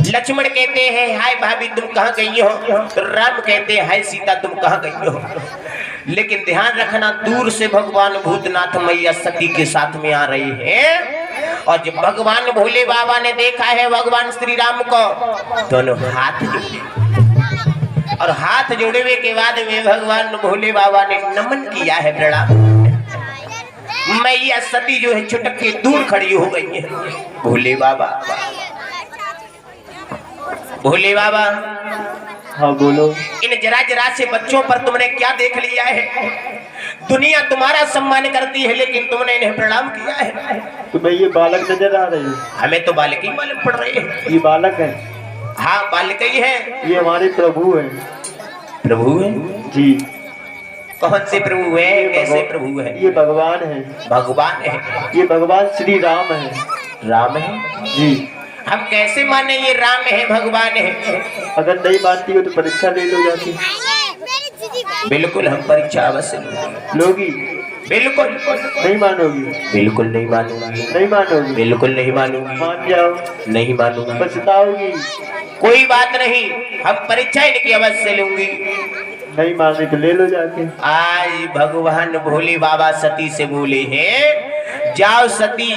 लक्ष्मण कहते हैं हाय भाभी तुम कहाँ गई हो, तो राम कहते हैं हाय सीता तुम कहाँ गई हो। लेकिन ध्यान रखना दूर से भगवान भूतनाथ मैया सती के साथ में आ रहे हैं, और जब भगवान भोले बाबा ने देखा है भगवान श्री राम को, दोनों हाथ जोड़े, और हाथ जोड़ने के बाद में भगवान भोले बाबा ने नमन किया है, प्रणाम। मैया सती जो है छुटक के दूर खड़ी हो गई है। भोले बाबा, भोले बाबा, हाँ बोलो। इन जरा जरा से बच्चों पर तुमने क्या देख लिया है? दुनिया तुम्हारा सम्मान करती है लेकिन तुमने इन्हें प्रणाम किया है। तुम्हें ये बालक नजर आ रही है? हमें तो बालक ही मालूम पड़ रहे हैं। ये बालक है? हाँ बालक ही है। ये हमारे प्रभु है। प्रभु है जी। कौन से प्रभु है, कैसे प्रभु है? ये भगवान है। भगवान है? ये भगवान श्री राम है। राम है जी। हम कैसे माने ये राम है भगवान है? अगर नहीं मानती हो तो परीक्षा ले लो जाके। बिल्कुल हम परीक्षा अवश्य लोगी? बिल्कुल नहीं मानोगी? बिल्कुल नहीं मानूंगी। नहीं मानोगी? बिल्कुल नहीं मानूंगी। मान जाओ। नहीं मानूंगी। पछताओगी? कोई बात नहीं, हम परीक्षा इनकी अवश्य लूंगी। नहीं माने तो ले लो जाके। आज भगवान भोले बाबा सती से बोले हैं जाओ सती,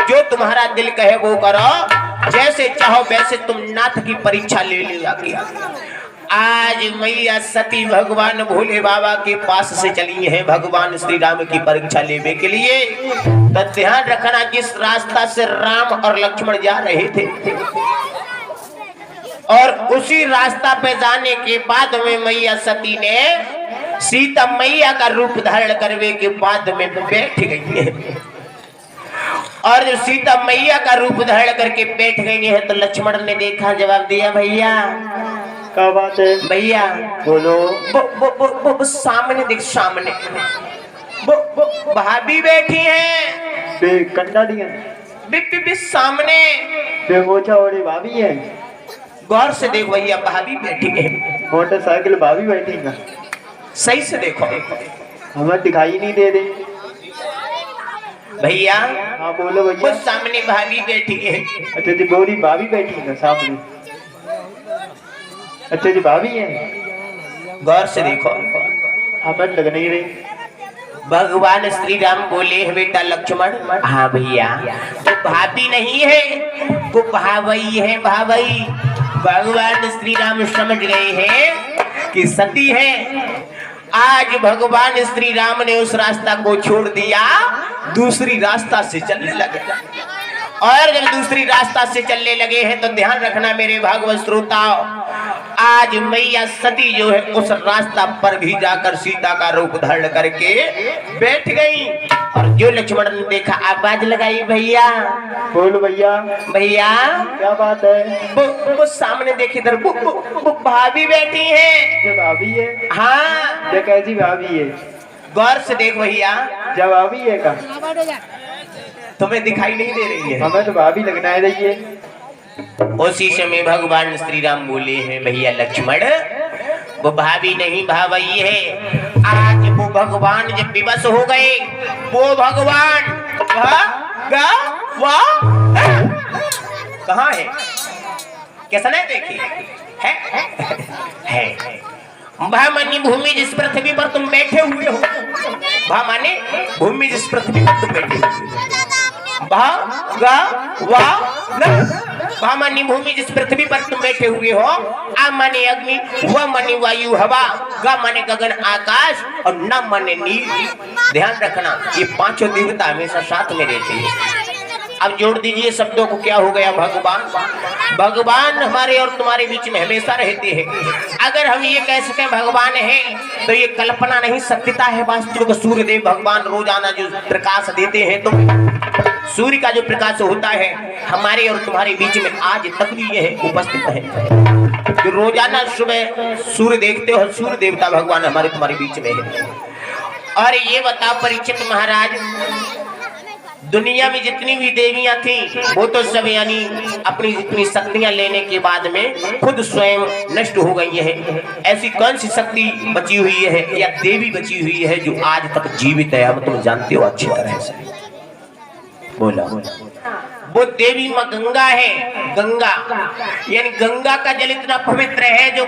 जो तुम्हारा दिल कहे वो करो, जैसे चाहो वैसे तुम नाथ की परीक्षा ले लो जाके। आज मैया सती भगवान भोले बाबा के पास से चली है भगवान श्री राम की परीक्षा लेने के लिए। तो ध्यान रखना जिस रास्ता से राम और लक्ष्मण जा रहे थे, और उसी रास्ता पे जाने के बाद में मैया सती ने सीता मैया का रूप धारण करने के बाद में बैठ गई है। और जब सीता मैया का रूप धारण करके बैठ गई है तो लक्ष्मण ने देखा, जवाब दिया भैया क्या बात है? भैया बोलो। वो सामने देख, सामने वो भाभी बैठी है। कंडा दिया सामने मोचा ओढ़े भाभी है। गौर से देख भैया, भाभी बैठी है। मोटरसाइकिल भाभी बैठी ना? सही से देखो, हमें दिखाई नहीं दे रही भैया। हाँ बोलो भैया। वो सामने भाभी बैठी है। अच्छा जी, गौरी भाभी बैठी ना सामने? अच्छा जी भाभी है। गौर से देखो, हमें लग नहीं रही। भगवान श्री राम बोले है बेटा लक्ष्मण, हाँ भैया वो भाभी नहीं है, वो भावई है, भावई। भगवान श्री राम समझ गए हैं कि सती है। आज भगवान श्री राम ने उस रास्ता को छोड़ दिया, दूसरी रास्ता से चलने लगे। और जब दूसरी रास्ता से चलने लगे हैं तो ध्यान रखना मेरे भागवत श्रोताओ, आज मैया सती जो है उस रास्ता पर भी जाकर सीता का रूप धारण करके बैठ गई। और जो लक्ष्मण ने देखा, आवाज लगाई भैया। बोलो भैया। भैया क्या बात है? वो सामने देखी इधर, वो भाभी बैठी है। जब भाभी है? हाँ। ये कैसी भाभी है? गौर से देख भैया। जब भाभी है का? तुम्हें दिखाई नहीं दे रही है? हमें तो भाभी लगना है रही है। उसी समय भगवान श्री राम बोले हैं भैया लक्ष्मण, वो भाभी नहीं भावई है। आज वो भगवान जब विवश हो गए, वो भगवान कहाँ है? कैसा नहीं देखी है? भामानी भूमि जिस पृथ्वी पर तुम बैठे हुए हो, भामानी भूमि जिस पृथ्वी पर तुम बैठे हुए भामानी भूमि जिस पृथ्वी पर तुम बैठे हुए हो, आ माने अग्नि, व माने वायु हवा, ग माने गगन आकाश, और न माने नील। ध्यान रखना ये पांचों देवता हमेशा साथ में रहते हैं। अब जोड़ दीजिए शब्दों को, क्या हो गया? भगवान। भगवान हमारे और तुम्हारे बीच में हमेशा रहते हैं। अगर हम ये कह सकें भगवान है तो ये कल्पना नहीं, सत्यता है, वास्तविक। सूर्यदेव भगवान रोजाना जो प्रकाश देते हैं, तो सूर्य का जो प्रकाश होता है हमारे और तुम्हारे बीच में आज तक भी यह उपस्थित है। जो रोजाना सुबह सूर्य देखते हो, सूर्य देवता भगवान हमारे तुम्हारे बीच में है। और ये बताओ परीक्षित महाराज, दुनिया में जितनी भी देवियां थी वो तो सब यानी अपनी जितनी शक्तियां लेने के बाद में खुद स्वयं नष्ट हो गई है। ऐसी कौन सी शक्ति बची हुई है या देवी बची हुई है जो आज तक जीवित है? हम तुम जानते हो अच्छी तरह से। बोला वो देवी माँ गंगा है। गंगा यानी गंगा का जल इतना पवित्र है जो